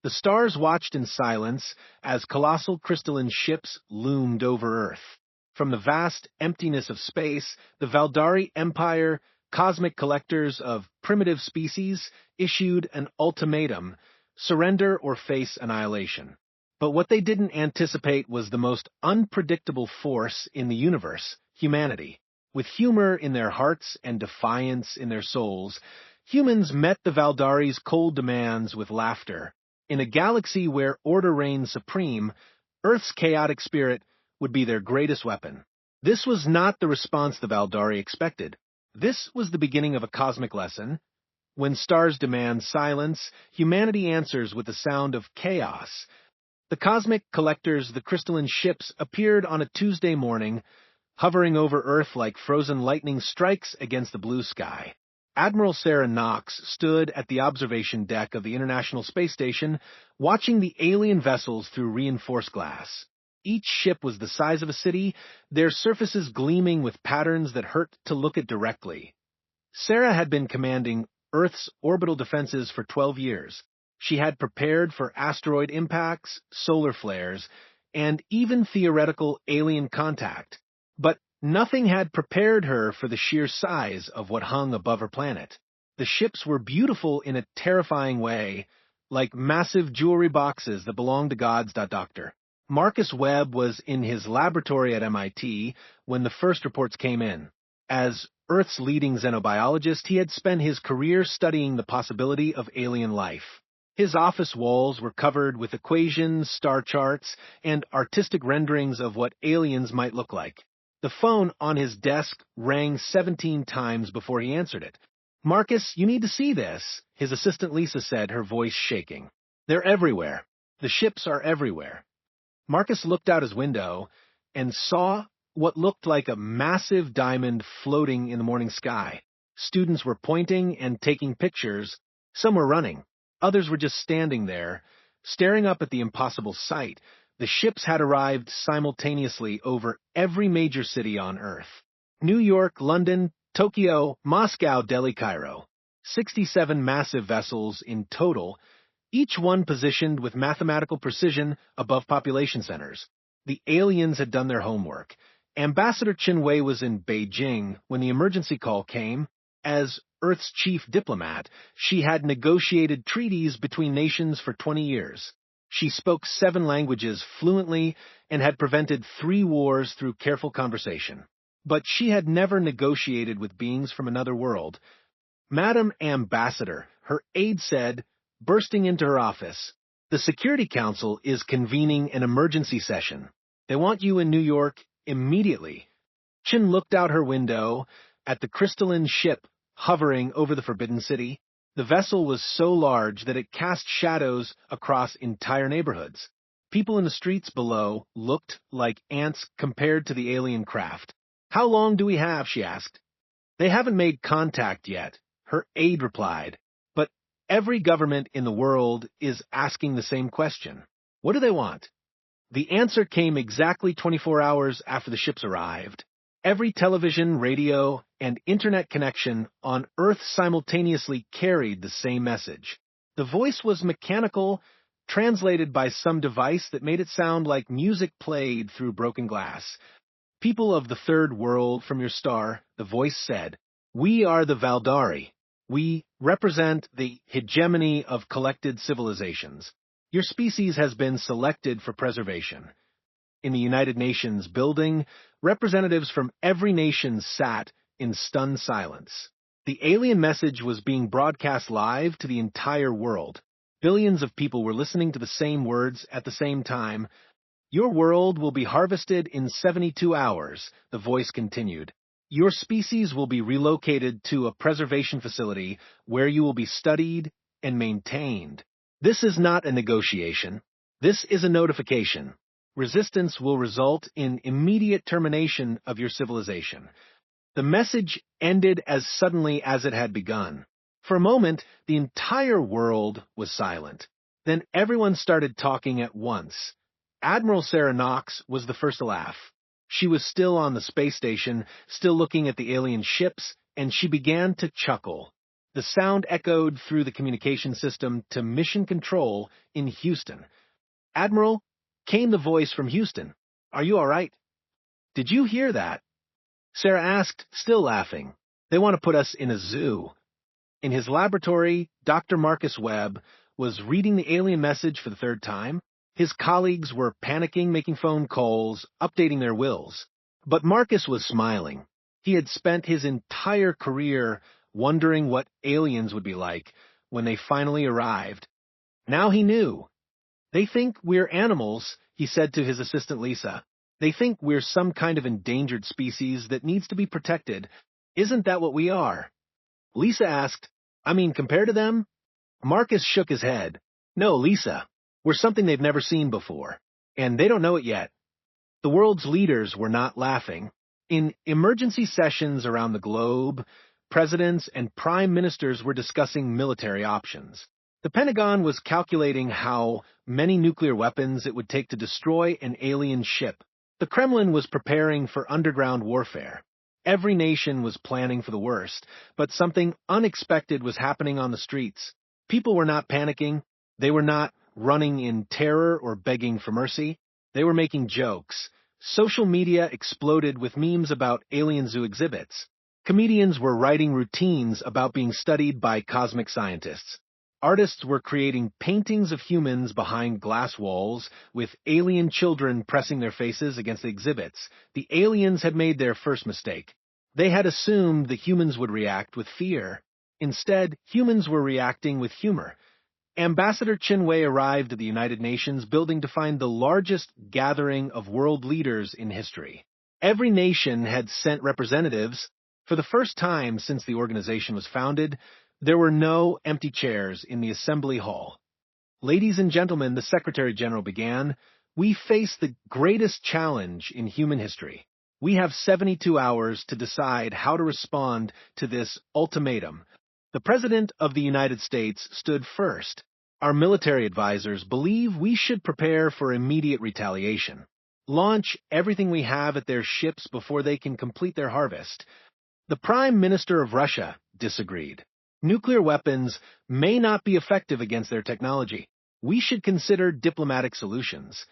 The stars watched in silence as colossal crystalline ships loomed over Earth. From the vast emptiness of space, the Valdari Empire, cosmic collectors of primitive species, issued an ultimatum: surrender or face annihilation. But what they didn't anticipate was the most unpredictable force in the universe: humanity. With humor in their hearts and defiance in their souls, humans met the Valdari's cold demands with laughter. In a galaxy where order reigned supreme, Earth's chaotic spirit would be their greatest weapon. This was not the response the Valdari expected. This was the beginning of a cosmic lesson. When stars demand silence, humanity answers with the sound of chaos. The cosmic collectors, the crystalline ships, appeared on a Tuesday morning, hovering over Earth like frozen lightning strikes against the blue sky. Admiral Sarah Knox stood at the observation deck of the International Space Station, watching the alien vessels through reinforced glass. Each ship was the size of a city, their surfaces gleaming with patterns that hurt to look at directly. Sarah had been commanding Earth's orbital defenses for 12 years. She had prepared for asteroid impacts, solar flares, and even theoretical alien contact. But nothing had prepared her for the sheer size of what hung above her planet. The ships were beautiful in a terrifying way, like massive jewelry boxes that belonged to gods. Doctor Marcus Webb was in his laboratory at MIT when the first reports came in. As Earth's leading xenobiologist, he had spent his career studying the possibility of alien life. His office walls were covered with equations, star charts, and artistic renderings of what aliens might look like. The phone on his desk rang 17 times before he answered it. "Marcus, you need to see this," his assistant Lisa said, her voice shaking. "They're everywhere. The ships are everywhere." Marcus looked out his window and saw what looked like a massive diamond floating in the morning sky. Students were pointing and taking pictures. Some were running. Others were just standing there, staring up at the impossible sight. The ships had arrived simultaneously over every major city on Earth: New York, London, Tokyo, Moscow, Delhi, Cairo. 67 massive vessels in total, each one positioned with mathematical precision above population centers. The aliens had done their homework. Ambassador Chen Wei was in Beijing when the emergency call came. As Earth's chief diplomat, she had negotiated treaties between nations for 20 years. She spoke 7 languages fluently and had prevented 3 wars through careful conversation. But she had never negotiated with beings from another world. "Madam Ambassador," her aide said, bursting into her office, "the Security Council is convening an emergency session. They want you in New York immediately." Chin looked out her window at the crystalline ship hovering over the Forbidden City. The vessel was so large that it cast shadows across entire neighborhoods. People in the streets below looked like ants compared to the alien craft. "How long do we have?" she asked. "They haven't made contact yet," her aide replied. "But every government in the world is asking the same question. What do they want?" The answer came exactly 24 hours after the ships arrived. Every television, radio, and internet connection on Earth simultaneously carried the same message. The voice was mechanical, translated by some device that made it sound like music played through broken glass. "People of the third world from your star," the voice said, "we are the Valdari. We represent the hegemony of collected civilizations. Your species has been selected for preservation." In the United Nations building, representatives from every nation sat in stunned silence. The alien message was being broadcast live to the entire world. Billions of people were listening to the same words at the same time. "Your world will be harvested in 72 hours, the voice continued. "Your species will be relocated to a preservation facility where you will be studied and maintained. This is not a negotiation. This is a notification. Resistance will result in immediate termination of your civilization." The message ended as suddenly as it had begun. For a moment, the entire world was silent. Then everyone started talking at once. Admiral Sarah Knox was the first to laugh. She was still on the space station, still looking at the alien ships, and she began to chuckle. The sound echoed through the communication system to Mission Control in Houston. "Admiral," came the voice from Houston. "Are you all right?" "Did you hear that?" Sarah asked, still laughing. "They want to put us in a zoo." In his laboratory, Dr. Marcus Webb was reading the alien message for the third time. His colleagues were panicking, making phone calls, updating their wills. But Marcus was smiling. He had spent his entire career wondering what aliens would be like when they finally arrived. Now he knew. "They think we're animals," he said to his assistant Lisa. "They think we're some kind of endangered species that needs to be protected. Isn't that what we are?" Lisa asked, "I mean, compared to them?" Marcus shook his head. "No, Lisa, we're something they've never seen before, and they don't know it yet." The world's leaders were not laughing. In emergency sessions around the globe, presidents and prime ministers were discussing military options. The Pentagon was calculating how many nuclear weapons it would take to destroy an alien ship. The Kremlin was preparing for underground warfare. Every nation was planning for the worst, but something unexpected was happening on the streets. People were not panicking. They were not running in terror or begging for mercy. They were making jokes. Social media exploded with memes about alien zoo exhibits. Comedians were writing routines about being studied by cosmic scientists. Artists were creating paintings of humans behind glass walls, with alien children pressing their faces against the exhibits. The aliens had made their first mistake. They had assumed the humans would react with fear. Instead, humans were reacting with humor. Ambassador Chen Wei arrived at the United Nations building to find the largest gathering of world leaders in history. Every nation had sent representatives. For the first time since the organization was founded, there were no empty chairs in the assembly hall. "Ladies and gentlemen," the Secretary General began, "we face the greatest challenge in human history. We have 72 hours to decide how to respond to this ultimatum." The President of the United States stood first. "Our military advisors believe we should prepare for immediate retaliation. Launch everything we have at their ships before they can complete their harvest." The Prime Minister of Russia disagreed. "Nuclear weapons may not be effective against their technology. We should consider diplomatic solutions."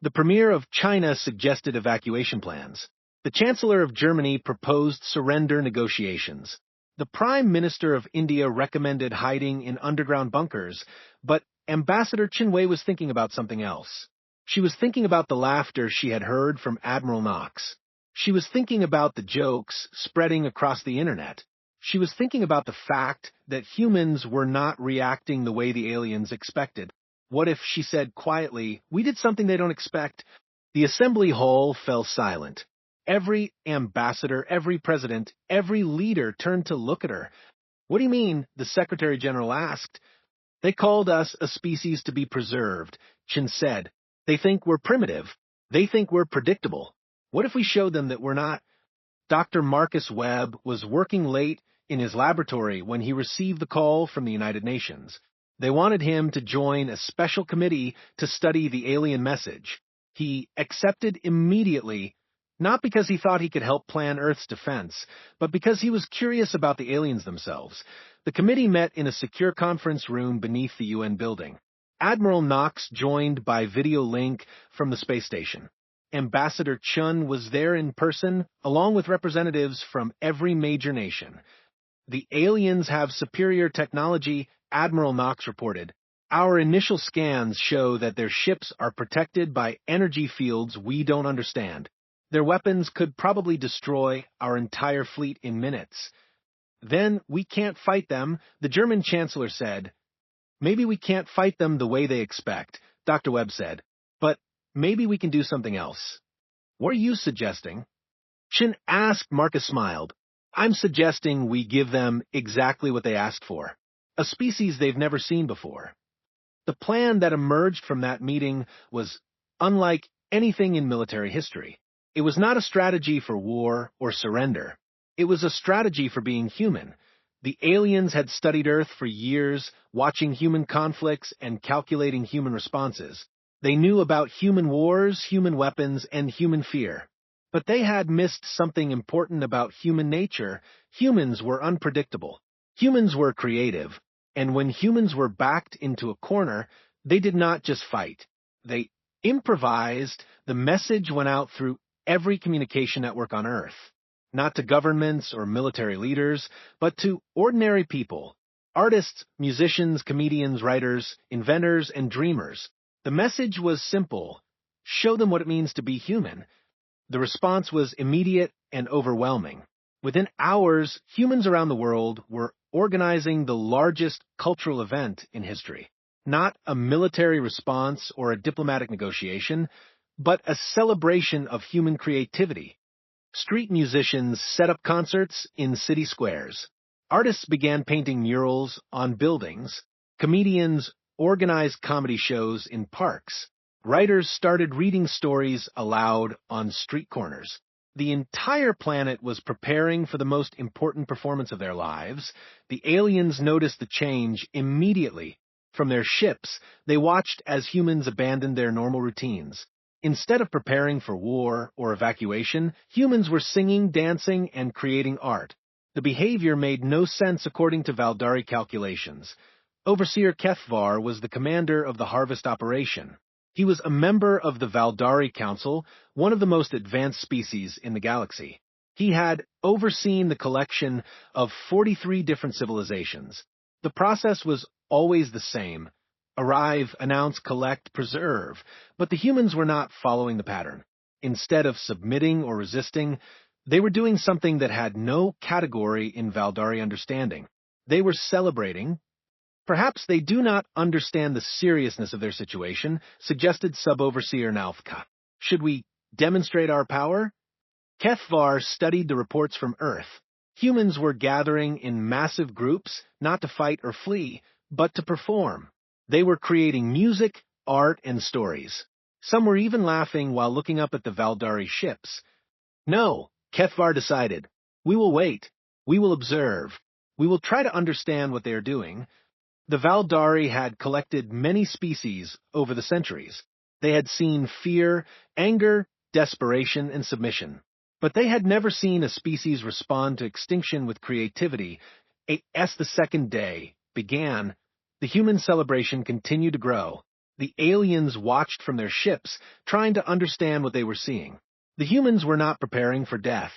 The Premier of China suggested evacuation plans. The Chancellor of Germany proposed surrender negotiations. The Prime Minister of India recommended hiding in underground bunkers, but Ambassador Chen Wei was thinking about something else. She was thinking about the laughter she had heard from Admiral Knox. She was thinking about the jokes spreading across the internet. She was thinking about the fact that humans were not reacting the way the aliens expected. What if she said quietly, "We did something they don't expect"? The assembly hall fell silent. Every ambassador, every president, every leader turned to look at her. "What do you mean?" the Secretary General asked. "They called us a species to be preserved," Chen said. "They think we're primitive. They think we're predictable. What if we showed them that we're not?" Dr. Marcus Webb was working late in his laboratory when he received the call from the United Nations. They wanted him to join a special committee to study the alien message. He accepted immediately, not because he thought he could help plan Earth's defense, but because he was curious about the aliens themselves. The committee met in a secure conference room beneath the UN building. Admiral Knox joined by video link from the space station. Ambassador Chun was there in person, along with representatives from every major nation. "The aliens have superior technology," Admiral Knox reported. "Our initial scans show that their ships are protected by energy fields we don't understand. Their weapons could probably destroy our entire fleet in minutes." "Then we can't fight them," the German Chancellor said. "Maybe we can't fight them the way they expect," Dr. Webb said. "But maybe we can do something else." "What are you suggesting?" Chin asked. Marcus smiled. "I'm suggesting we give them exactly what they asked for. A species they've never seen before." The plan that emerged from that meeting was unlike anything in military history. It was not a strategy for war or surrender. It was a strategy for being human. The aliens had studied Earth for years, watching human conflicts and calculating human responses. They knew about human wars, human weapons, and human fear. But they had missed something important about human nature. Humans were unpredictable. Humans were creative, and when humans were backed into a corner, they did not just fight. They improvised. The message went out through every communication network on Earth, not to governments or military leaders, but to ordinary people, artists, musicians, comedians, writers, inventors, and dreamers. The message was simple: show them what it means to be human. The response was immediate and overwhelming. Within hours, humans around the world were organizing the largest cultural event in history. Not a military response or a diplomatic negotiation, but a celebration of human creativity. Street musicians set up concerts in city squares. Artists began painting murals on buildings. Comedians organized comedy shows in parks. Writers started reading stories aloud on street corners. The entire planet was preparing for the most important performance of their lives. The aliens noticed the change immediately. From their ships, they watched as humans abandoned their normal routines. Instead of preparing for war or evacuation, humans were singing, dancing, and creating art. The behavior made no sense according to Valdari calculations. Overseer Kethvar was the commander of the harvest operation. He was a member of the Valdari Council, one of the most advanced species in the galaxy. He had overseen the collection of 43 different civilizations. The process was always the same: arrive, announce, collect, preserve. But the humans were not following the pattern. Instead of submitting or resisting, they were doing something that had no category in Valdari understanding. They were celebrating. Perhaps they do not understand the seriousness of their situation, suggested Sub-Overseer Nalthka. Should we demonstrate our power? Kethvar studied the reports from Earth. Humans were gathering in massive groups, not to fight or flee, but to perform. They were creating music, art, and stories. Some were even laughing while looking up at the Valdari ships. No, Kethvar decided. We will wait. We will observe. We will try to understand what they are doing. The Valdari had collected many species over the centuries. They had seen fear, anger, desperation, and submission. But they had never seen a species respond to extinction with creativity. As the second day began, the human celebration continued to grow. The aliens watched from their ships, trying to understand what they were seeing. The humans were not preparing for death.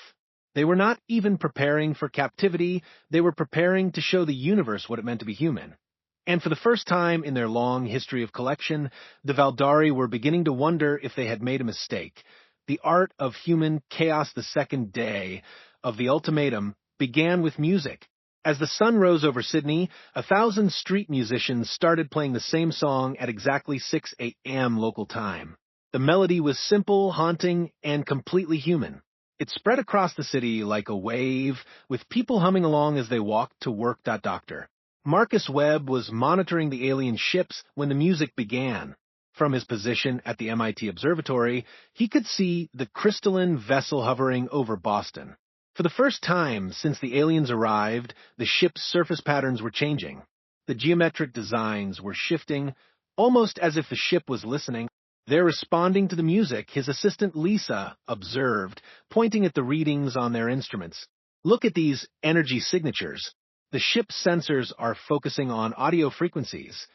They were not even preparing for captivity. They were preparing to show the universe what it meant to be human. And for the first time in their long history of collection, the Valdari were beginning to wonder if they had made a mistake. The art of human chaos, the second day of the Ultimatum, began with music. As the sun rose over Sydney, 1,000 street musicians started playing the same song at exactly 6 a.m. local time. The melody was simple, haunting, and completely human. It spread across the city like a wave, with people humming along as they walked to work. Doctor Marcus Webb was monitoring the alien ships when the music began. From his position at the MIT Observatory, he could see the crystalline vessel hovering over Boston. For the first time since the aliens arrived, the ship's surface patterns were changing. The geometric designs were shifting, almost as if the ship was listening. They're responding to the music, his assistant Lisa observed, pointing at the readings on their instruments. Look at these energy signatures. The ship's sensors are focusing on audio frequencies.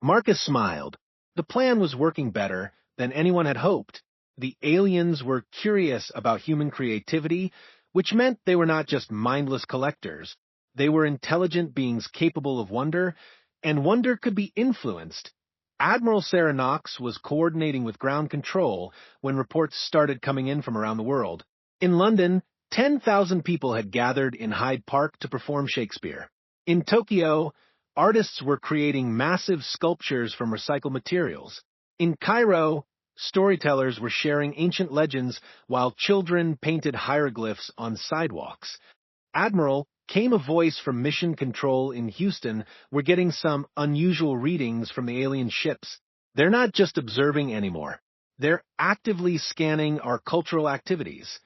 Marcus smiled. The plan was working better than anyone had hoped. The aliens were curious about human creativity, which meant they were not just mindless collectors. They were intelligent beings capable of wonder, and wonder could be influenced. Admiral Sarah Knox was coordinating with ground control when reports started coming in from around the world. In London, 10,000 people had gathered in Hyde Park to perform Shakespeare. In Tokyo, artists were creating massive sculptures from recycled materials. In Cairo, storytellers were sharing ancient legends while children painted hieroglyphs on sidewalks. Admiral, came a voice from Mission Control in Houston. We're getting some unusual readings from the alien ships. They're not just observing anymore. They're actively scanning our cultural activities.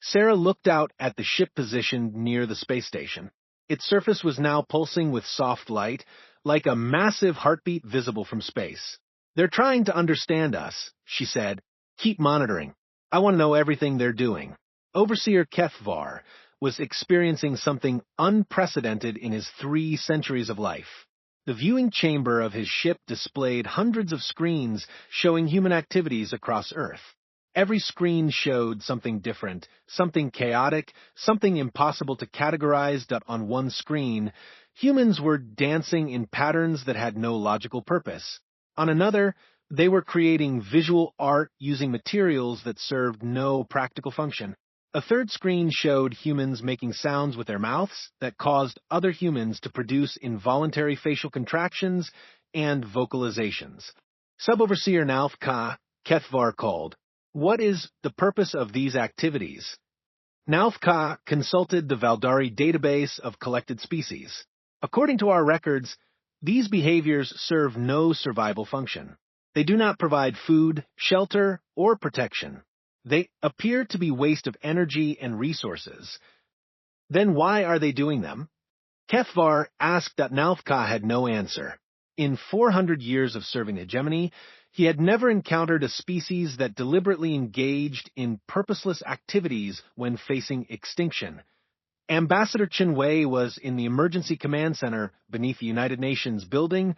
Sarah looked out at the ship positioned near the space station. Its surface was now pulsing with soft light, like a massive heartbeat visible from space. They're trying to understand us, she said. Keep monitoring. I want to know everything they're doing. Overseer Kethvar was experiencing something unprecedented in his 3 centuries of life. The viewing chamber of his ship displayed hundreds of screens showing human activities across Earth. Every screen showed something different, something chaotic, something impossible to categorize. On one screen, humans were dancing in patterns that had no logical purpose. On another, they were creating visual art using materials that served no practical function. A third screen showed humans making sounds with their mouths that caused other humans to produce involuntary facial contractions and vocalizations. Sub-Overseer Naufka Kethvar called, "What is the purpose of these activities?" Naufka consulted the Valdari database of collected species. According to our records, these behaviors serve no survival function. They do not provide food, shelter, or protection. They appear to be waste of energy and resources. Then why are they doing them? Kethvar asked that Naufka had no answer. In 400 years of serving hegemony, he had never encountered a species that deliberately engaged in purposeless activities when facing extinction. Ambassador Chen Wei was in the Emergency Command Center beneath the United Nations building,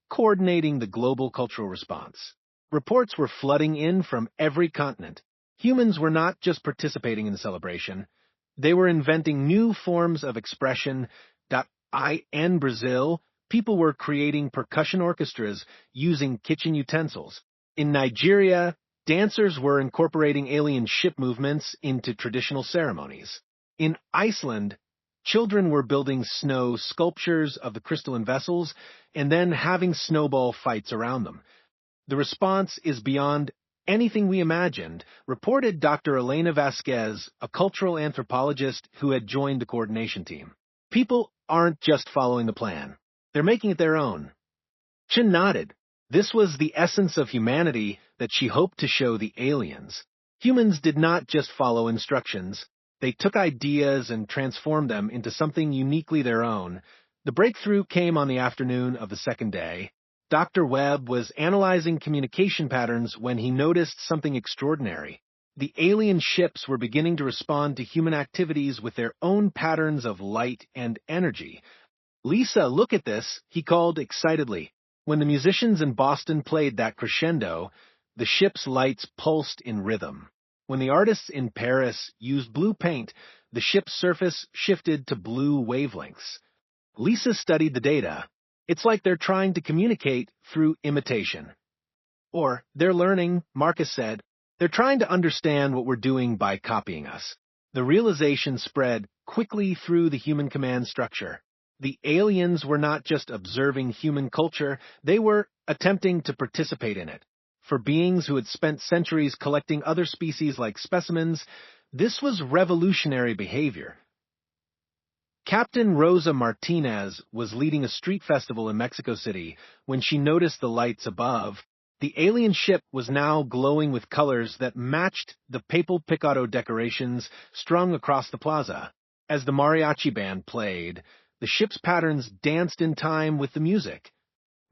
coordinating the global cultural response. Reports were flooding in from every continent. Humans were not just participating in the celebration, they were inventing new forms of expression. In Brazil, people were creating percussion orchestras using kitchen utensils. In Nigeria, dancers were incorporating alien ship movements into traditional ceremonies. In Iceland, children were building snow sculptures of the crystalline vessels and then having snowball fights around them. The response is beyond anything we imagined, reported Dr. Elena Vasquez, a cultural anthropologist who had joined the coordination team. People aren't just following the plan. They're making it their own. Chen nodded. This was the essence of humanity that she hoped to show the aliens. Humans did not just follow instructions. They took ideas and transformed them into something uniquely their own. The breakthrough came on the afternoon of the second day. Dr. Webb was analyzing communication patterns when he noticed something extraordinary. The alien ships were beginning to respond to human activities with their own patterns of light and energy. "Lisa, look at this," he called excitedly. When the musicians in Boston played that crescendo, the ship's lights pulsed in rhythm. When the artists in Paris used blue paint, the ship's surface shifted to blue wavelengths. Lisa studied the data. "It's like they're trying to communicate through imitation." "Or they're learning," Marcus said. "They're trying to understand what we're doing by copying us." The realization spread quickly through the human command structure. The aliens were not just observing human culture, they were attempting to participate in it. For beings who had spent centuries collecting other species like specimens, this was revolutionary behavior. Captain Rosa Martinez was leading a street festival in Mexico City when she noticed the lights above. The alien ship was now glowing with colors that matched the papal picado decorations strung across the plaza. As the mariachi band played, the ship's patterns danced in time with the music.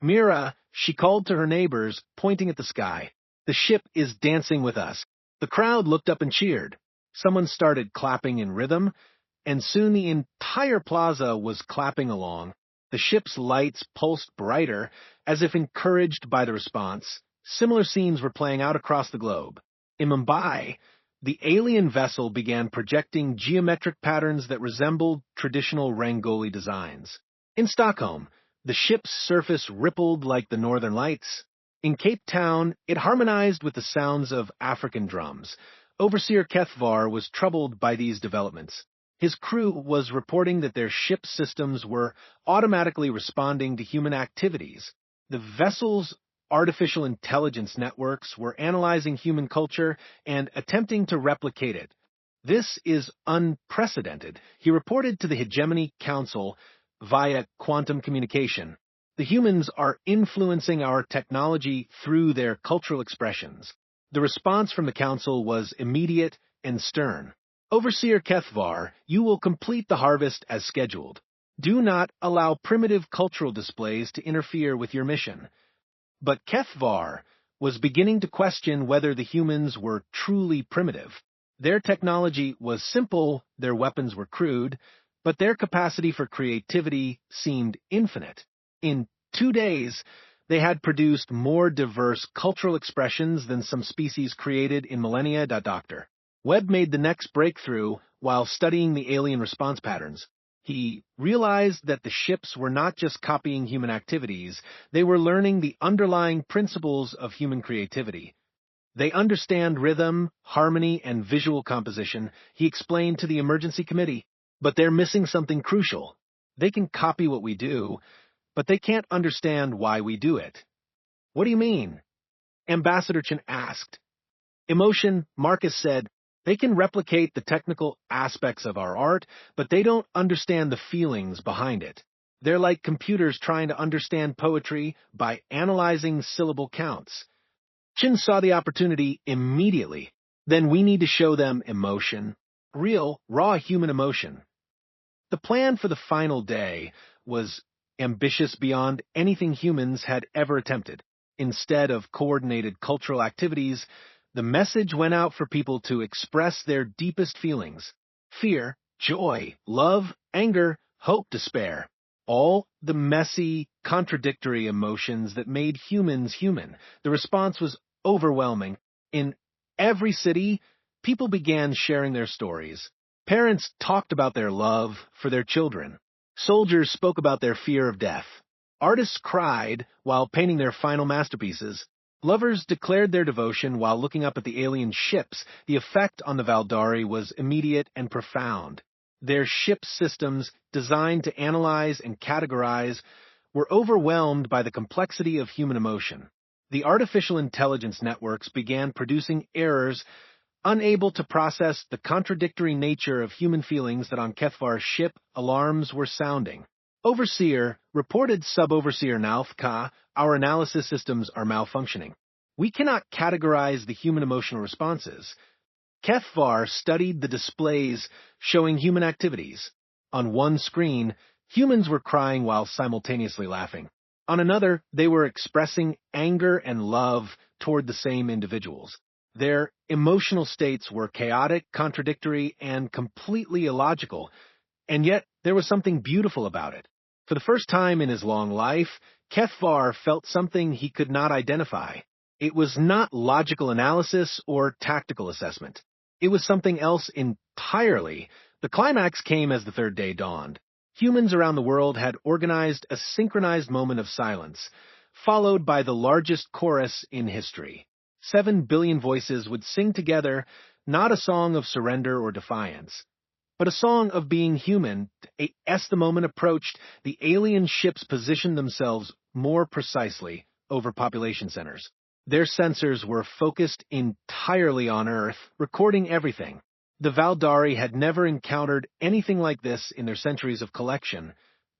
"Mira," she called to her neighbors, pointing at the sky. "The ship is dancing with us." The crowd looked up and cheered. Someone started clapping in rhythm, and soon the entire plaza was clapping along. The ship's lights pulsed brighter, as if encouraged by the response. Similar scenes were playing out across the globe. In Mumbai, the alien vessel began projecting geometric patterns that resembled traditional Rangoli designs. In Stockholm, the ship's surface rippled like the northern lights. In Cape Town, it harmonized with the sounds of African drums. Overseer Kethvar was troubled by these developments. His crew was reporting that their ship systems were automatically responding to human activities. The vessel's artificial intelligence networks were analyzing human culture and attempting to replicate it. "This is unprecedented," he reported to the Hegemony Council via quantum communication. "The humans are influencing our technology through their cultural expressions." The response from the council was immediate and stern. "Overseer Kethvar, you will complete the harvest as scheduled. Do not allow primitive cultural displays to interfere with your mission." But Kethvar was beginning to question whether the humans were truly primitive. Their technology was simple, their weapons were crude, but their capacity for creativity seemed infinite. In 2 days, they had produced more diverse cultural expressions than some species created in millennia. Dr. Webb made the next breakthrough while studying the alien response patterns. He realized that the ships were not just copying human activities, they were learning the underlying principles of human creativity. They understand rhythm, harmony, and visual composition, he explained to the emergency committee. But they're missing something crucial. They can copy what we do, but they can't understand why we do it. What do you mean? Ambassador Chen asked. Emotion, Marcus said, they can replicate the technical aspects of our art, but they don't understand the feelings behind it. They're like computers trying to understand poetry by analyzing syllable counts. Chin saw the opportunity immediately. Then we need to show them emotion, real, raw human emotion. The plan for the final day was ambitious beyond anything humans had ever attempted. Instead of coordinated cultural activities, the message went out for people to express their deepest feelings: fear, joy, love, anger, hope, despair. All the messy, contradictory emotions that made humans human. The response was overwhelming. In every city, people began sharing their stories. Parents talked about their love for their children. Soldiers spoke about their fear of death. Artists cried while painting their final masterpieces. Lovers declared their devotion while looking up at the alien ships. The effect on the Valdari was immediate and profound. Their ship systems, designed to analyze and categorize, were overwhelmed by the complexity of human emotion. The artificial intelligence networks began producing errors, unable to process the contradictory nature of human feelings that on Kethvar's ship alarms were sounding. Overseer reported Sub-Overseer Nalfka, our analysis systems are malfunctioning. We cannot categorize the human emotional responses. Kethvar studied the displays showing human activities. On one screen, humans were crying while simultaneously laughing. On another, they were expressing anger and love toward the same individuals. Their emotional states were chaotic, contradictory, and completely illogical, and yet there was something beautiful about it. For the first time in his long life, Kethvar felt something he could not identify. It was not logical analysis or tactical assessment. It was something else entirely. The climax came as the third day dawned. Humans around the world had organized a synchronized moment of silence, followed by the largest chorus in history. 7 billion voices would sing together, not a song of surrender or defiance, but a song of being human. As the moment approached, the alien ships positioned themselves more precisely over population centers. Their sensors were focused entirely on Earth, recording everything. The Valdari had never encountered anything like this in their centuries of collection.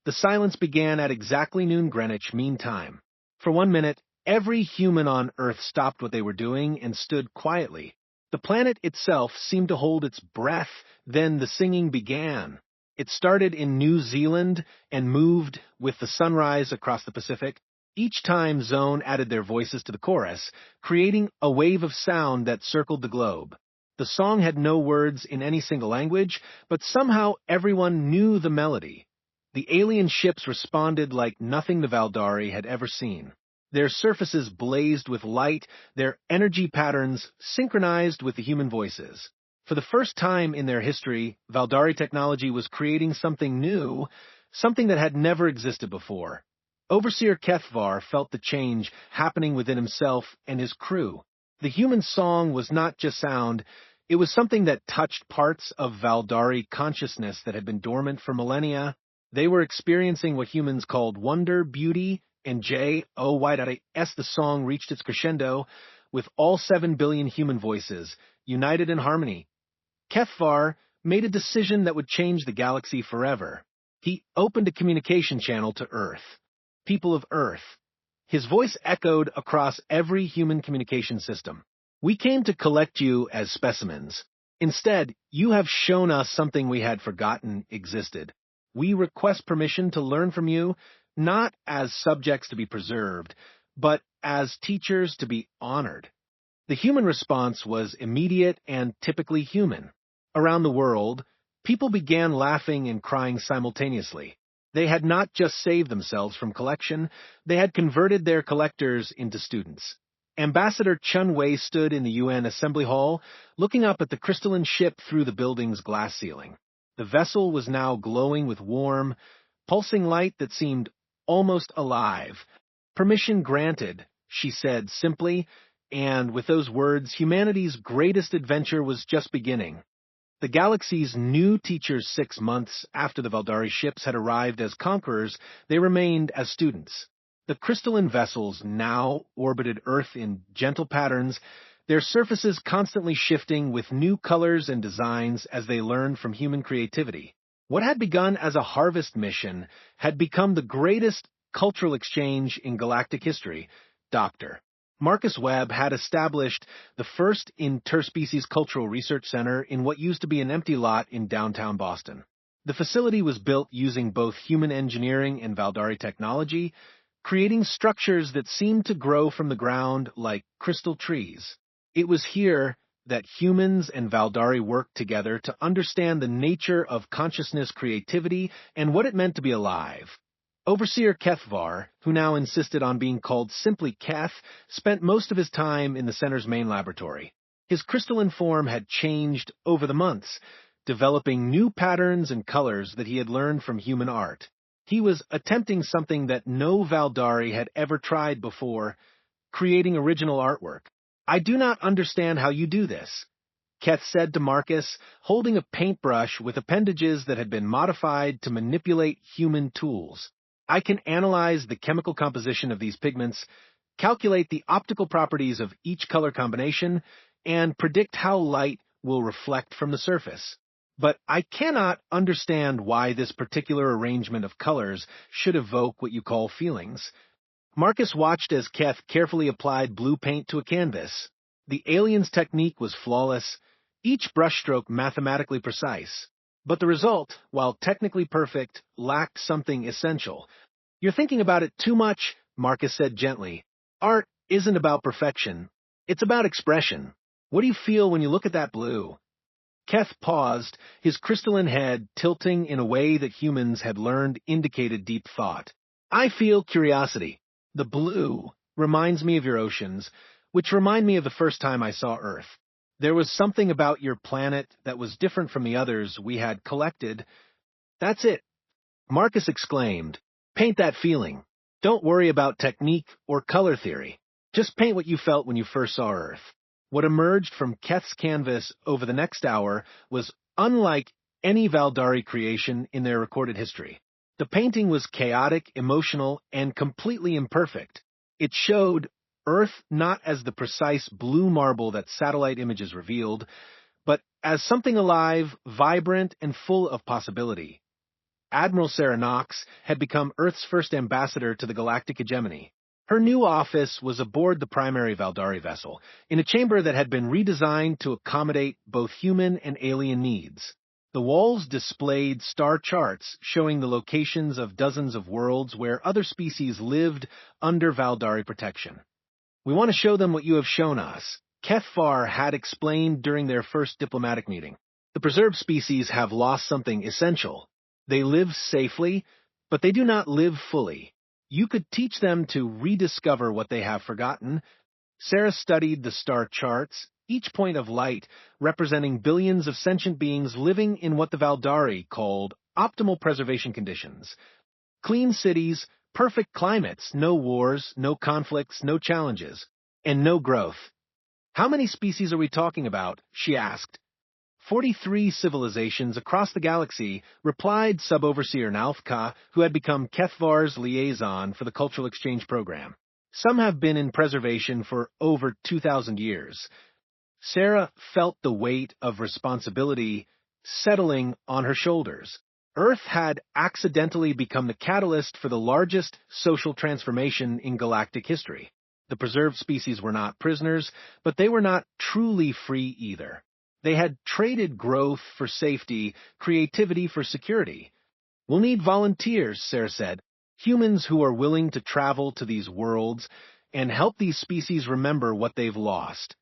The silence began at exactly noon Greenwich Mean Time. For 1 minute, every human on Earth stopped what they were doing and stood quietly. The planet itself seemed to hold its breath. Then the singing began. It started in New Zealand and moved with the sunrise across the Pacific. Each time zone added their voices to the chorus, creating a wave of sound that circled the globe. The song had no words in any single language, but somehow everyone knew the melody. The alien ships responded like nothing the Valdari had ever seen. Their surfaces blazed with light, their energy patterns synchronized with the human voices. For the first time in their history, Valdari technology was creating something new, something that had never existed before. Overseer Kethvar felt the change happening within himself and his crew. The human song was not just sound, it was something that touched parts of Valdari consciousness that had been dormant for millennia. They were experiencing what humans called wonder, beauty, and J-O-Y-S. The song reached its crescendo with all 7 billion human voices, united in harmony. Kethvar made a decision that would change the galaxy forever. He opened a communication channel to Earth. People of Earth. His voice echoed across every human communication system. We came to collect you as specimens. Instead, you have shown us something we had forgotten existed. We request permission to learn from you, not as subjects to be preserved, but as teachers to be honored. The human response was immediate and typically human. Around the world, people began laughing and crying simultaneously. They had not just saved themselves from collection, they had converted their collectors into students. Ambassador Chun Wei stood in the UN Assembly Hall, looking up at the crystalline ship through the building's glass ceiling. The vessel was now glowing with warm, pulsing light that seemed almost alive. "Permission granted," she said simply, and with those words, humanity's greatest adventure was just beginning. The galaxy's new teachers 6 months after the Valdari ships had arrived as conquerors, they remained as students. The crystalline vessels now orbited Earth in gentle patterns, their surfaces constantly shifting with new colors and designs as they learned from human creativity. What had begun as a harvest mission had become the greatest cultural exchange in galactic history. Dr. Marcus Webb had established the first interspecies cultural research center in what used to be an empty lot in downtown Boston. The facility was built using both human engineering and Valdari technology, creating structures that seemed to grow from the ground like crystal trees. It was here that humans and Valdari worked together to understand the nature of consciousness creativity and what it meant to be alive. Overseer Keth Var, who now insisted on being called simply Keth, spent most of his time in the center's main laboratory. His crystalline form had changed over the months, developing new patterns and colors that he had learned from human art. He was attempting something that no Valdari had ever tried before, creating original artwork. "I do not understand how you do this," Keth said to Marcus, holding a paintbrush with appendages that had been modified to manipulate human tools. "I can analyze the chemical composition of these pigments, calculate the optical properties of each color combination, and predict how light will reflect from the surface. But I cannot understand why this particular arrangement of colors should evoke what you call feelings." Marcus watched as Keth carefully applied blue paint to a canvas. The alien's technique was flawless, each brushstroke mathematically precise. But the result, while technically perfect, lacked something essential. "You're thinking about it too much," Marcus said gently. "Art isn't about perfection. It's about expression. What do you feel when you look at that blue?" Keth paused, his crystalline head tilting in a way that humans had learned indicated deep thought. "I feel curiosity. The blue reminds me of your oceans, which remind me of the first time I saw Earth. There was something about your planet that was different from the others we had collected." "That's it," Marcus exclaimed. "Paint that feeling. Don't worry about technique or color theory. Just paint what you felt when you first saw Earth." What emerged from Keth's canvas over the next hour was unlike any Valdari creation in their recorded history. The painting was chaotic, emotional, and completely imperfect. It showed Earth not as the precise blue marble that satellite images revealed, but as something alive, vibrant, and full of possibility. Admiral Sarah Knox had become Earth's first ambassador to the galactic hegemony. Her new office was aboard the primary Valdari vessel, in a chamber that had been redesigned to accommodate both human and alien needs. The walls displayed star charts showing the locations of dozens of worlds where other species lived under Valdari protection. "We want to show them what you have shown us," Keth Var had explained during their first diplomatic meeting. "The preserved species have lost something essential. They live safely, but they do not live fully. You could teach them to rediscover what they have forgotten." Sarah studied the star charts, each point of light representing billions of sentient beings living in what the Valdari called optimal preservation conditions. Clean cities, perfect climates, no wars, no conflicts, no challenges, and no growth. "How many species are we talking about?" she asked. 43 civilizations across the galaxy, replied Sub-Overseer Nalthka, who had become Keth Var's liaison for the Cultural Exchange Program. "Some have been in preservation for over 2,000 years. Sarah felt the weight of responsibility settling on her shoulders. Earth had accidentally become the catalyst for the largest social transformation in galactic history. The preserved species were not prisoners, but they were not truly free either. They had traded growth for safety, creativity for security. "We'll need volunteers," Sarah said, "humans who are willing to travel to these worlds and help these species remember what they've lost."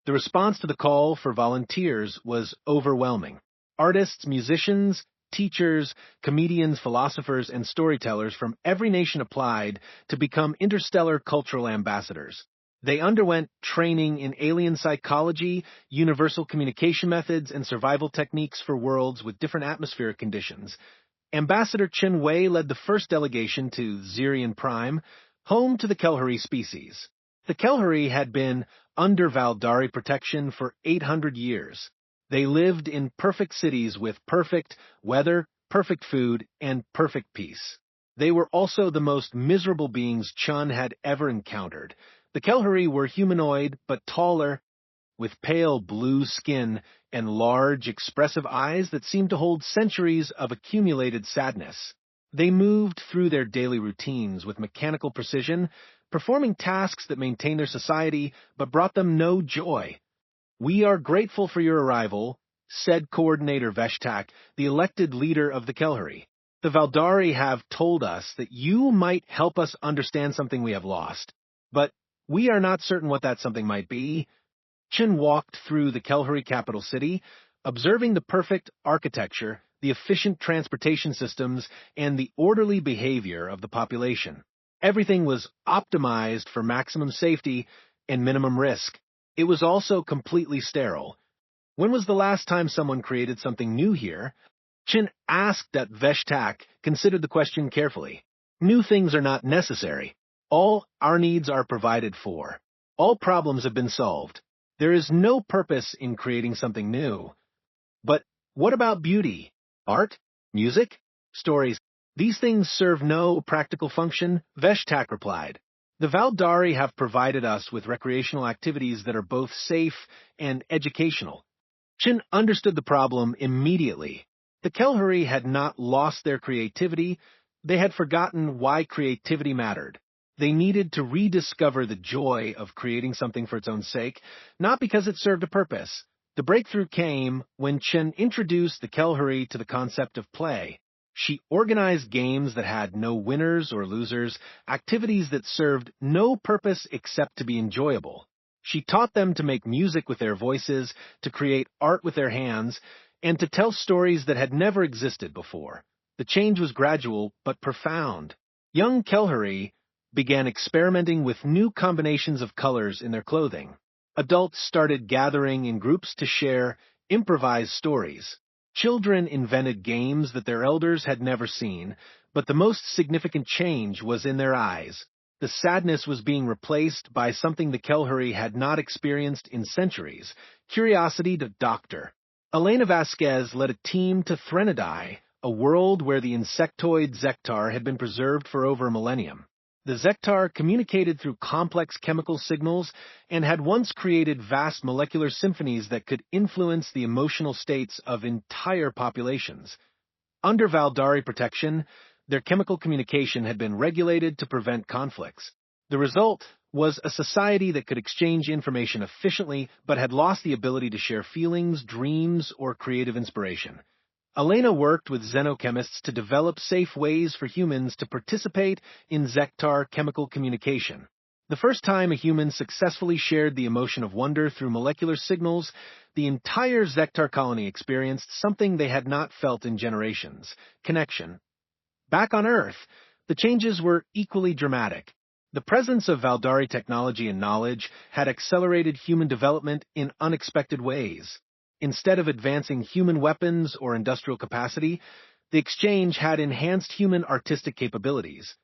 The response to the call for volunteers was overwhelming. Artists, musicians, teachers, comedians, philosophers, and storytellers from every nation applied to become interstellar cultural ambassadors. They underwent training in alien psychology, universal communication methods, and survival techniques for worlds with different atmospheric conditions. Ambassador Chen Wei led the first delegation to Xerion Prime, home to the Kelhari species. The Kelhari had been under Valdari protection for 800 years. They lived in perfect cities with perfect weather, perfect food, and perfect peace. They were also the most miserable beings Chun had ever encountered. The Kelhari were humanoid, but taller, with pale blue skin and large, expressive eyes that seemed to hold centuries of accumulated sadness. They moved through their daily routines with mechanical precision, performing tasks that maintained their society but brought them no joy. "We are grateful for your arrival," said Coordinator Veshtak, the elected leader of the Kelhari. "The Valdari have told us that you might help us understand something we have lost, but we are not certain what that something might be." Chen walked through the Kelhari capital city, observing the perfect architecture, the efficient transportation systems, and the orderly behavior of the population. Everything was optimized for maximum safety and minimum risk. It was also completely sterile. When was the last time someone created something new here? Chen asked that Veshtak considered the question carefully. New things are not necessary. All our needs are provided for. All problems have been solved. There is no purpose in creating something new. But what about beauty? Art? Music? Stories? These things serve no practical function, Veshtak replied. The Valdari have provided us with recreational activities that are both safe and educational. Chen understood the problem immediately. The Kelhari had not lost their creativity. They had forgotten why creativity mattered. They needed to rediscover the joy of creating something for its own sake, not because it served a purpose. The breakthrough came when Chen introduced the Kelhari to the concept of play. She organized games that had no winners or losers, activities that served no purpose except to be enjoyable. She taught them to make music with their voices, to create art with their hands, and to tell stories that had never existed before. The change was gradual but profound. Young Kelhari began experimenting with new combinations of colors in their clothing. Adults started gathering in groups to share improvised stories. Children invented games that their elders had never seen, but the most significant change was in their eyes. The sadness was being replaced by something the Kelhari had not experienced in centuries, curiosity to doctor. Elena Vasquez led a team to Threnody, a world where the insectoid Zektar had been preserved for over a millennium. The Zektar communicated through complex chemical signals and had once created vast molecular symphonies that could influence the emotional states of entire populations. Under Valdari protection, their chemical communication had been regulated to prevent conflicts. The result was a society that could exchange information efficiently but had lost the ability to share feelings, dreams, or creative inspiration. Elena worked with xenochemists to develop safe ways for humans to participate in Zektar chemical communication. The first time a human successfully shared the emotion of wonder through molecular signals, the entire Zektar colony experienced something they had not felt in generations: connection. Back on Earth, the changes were equally dramatic. The presence of Valdari technology and knowledge had accelerated human development in unexpected ways. Instead of advancing human weapons or industrial capacity, the exchange had enhanced human artistic capabilities.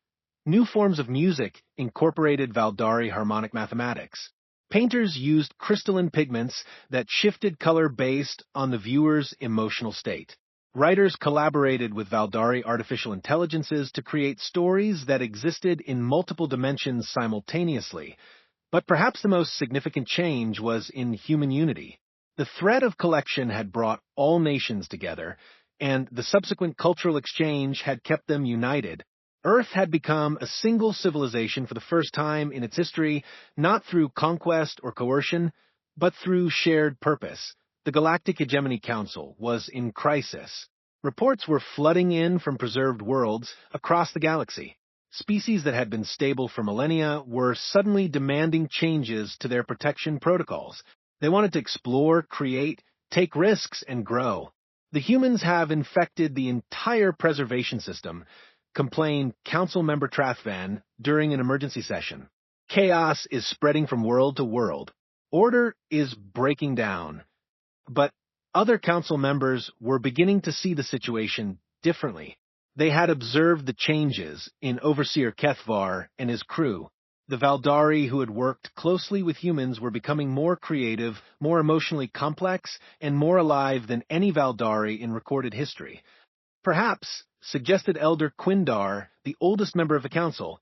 New forms of music incorporated Valdari harmonic mathematics. Painters used crystalline pigments that shifted color based on the viewer's emotional state. Writers collaborated with Valdari artificial intelligences to create stories that existed in multiple dimensions simultaneously. But perhaps the most significant change was in human unity. The thread of collection had brought all nations together, and the subsequent cultural exchange had kept them united. Earth had become a single civilization for the first time in its history, not through conquest or coercion, but through shared purpose. The Galactic Hegemony Council was in crisis. Reports were flooding in from preserved worlds across the galaxy. Species that had been stable for millennia were suddenly demanding changes to their protection protocols. They wanted to explore, create, take risks, and grow. The humans have infected the entire preservation system, complained Council Member Trathvan during an emergency session. Chaos is spreading from world to world. Order is breaking down. But other council members were beginning to see the situation differently. They had observed the changes in Overseer Kethvar and his crew. The Valdari who had worked closely with humans were becoming more creative, more emotionally complex, and more alive than any Valdari in recorded history. Perhaps, suggested Elder Quindar, the oldest member of the council,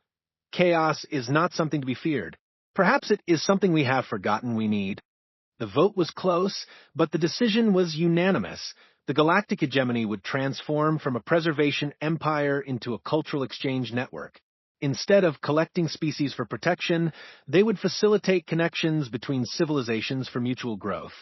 chaos is not something to be feared. Perhaps it is something we have forgotten we need. The vote was close, but the decision was unanimous. The Galactic Hegemony would transform from a preservation empire into a cultural exchange network. Instead of collecting species for protection, they would facilitate connections between civilizations for mutual growth.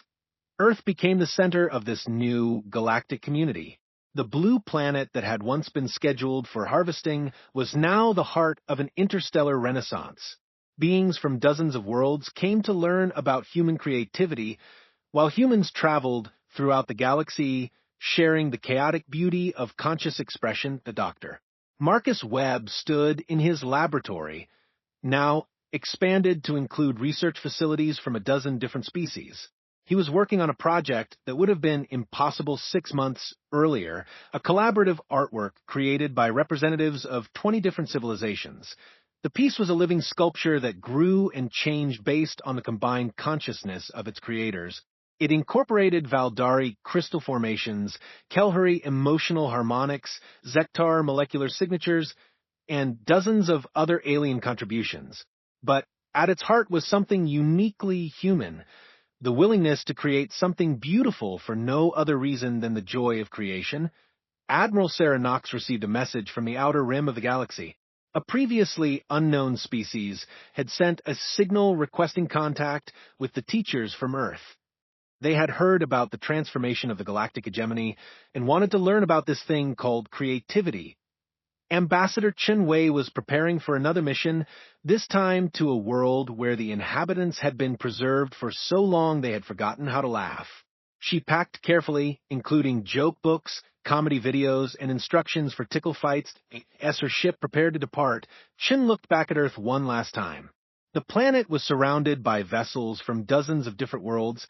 Earth became the center of this new galactic community. The blue planet that had once been scheduled for harvesting was now the heart of an interstellar renaissance. Beings from dozens of worlds came to learn about human creativity, while humans traveled throughout the galaxy, sharing the chaotic beauty of conscious expression. The Doctor Marcus Webb stood in his laboratory, now expanded to include research facilities from a dozen different species. He was working on a project that would have been impossible 6 months earlier, a collaborative artwork created by representatives of 20 different civilizations. The piece was a living sculpture that grew and changed based on the combined consciousness of its creators. It incorporated Valdari crystal formations, Kelhari emotional harmonics, Zektar molecular signatures, and dozens of other alien contributions. But at its heart was something uniquely human, the willingness to create something beautiful for no other reason than the joy of creation. Admiral Sarah Knox received a message from the outer rim of the galaxy. A previously unknown species had sent a signal requesting contact with the teachers from Earth. They had heard about the transformation of the Galactic Hegemony and wanted to learn about this thing called creativity. Ambassador Chen Wei was preparing for another mission, this time to a world where the inhabitants had been preserved for so long they had forgotten how to laugh. She packed carefully, including joke books, comedy videos, and instructions for tickle fights. As her ship prepared to depart, Chen looked back at Earth one last time. The planet was surrounded by vessels from dozens of different worlds,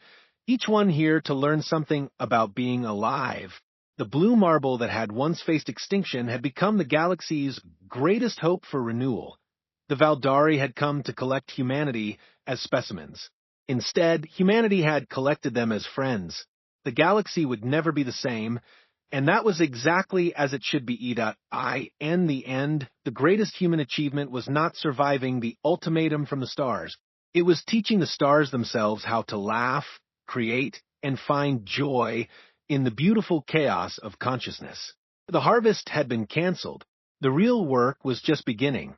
each one here to learn something about being alive. The blue marble that had once faced extinction had become the galaxy's greatest hope for renewal. The Valdari had come to collect humanity as specimens. Instead, humanity had collected them as friends. The galaxy would never be the same, and that was exactly as it should be. In the end, the greatest human achievement was not surviving the ultimatum from the stars. It was teaching the stars themselves how to laugh, create, and find joy in the beautiful chaos of consciousness. The harvest had been canceled. The real work was just beginning.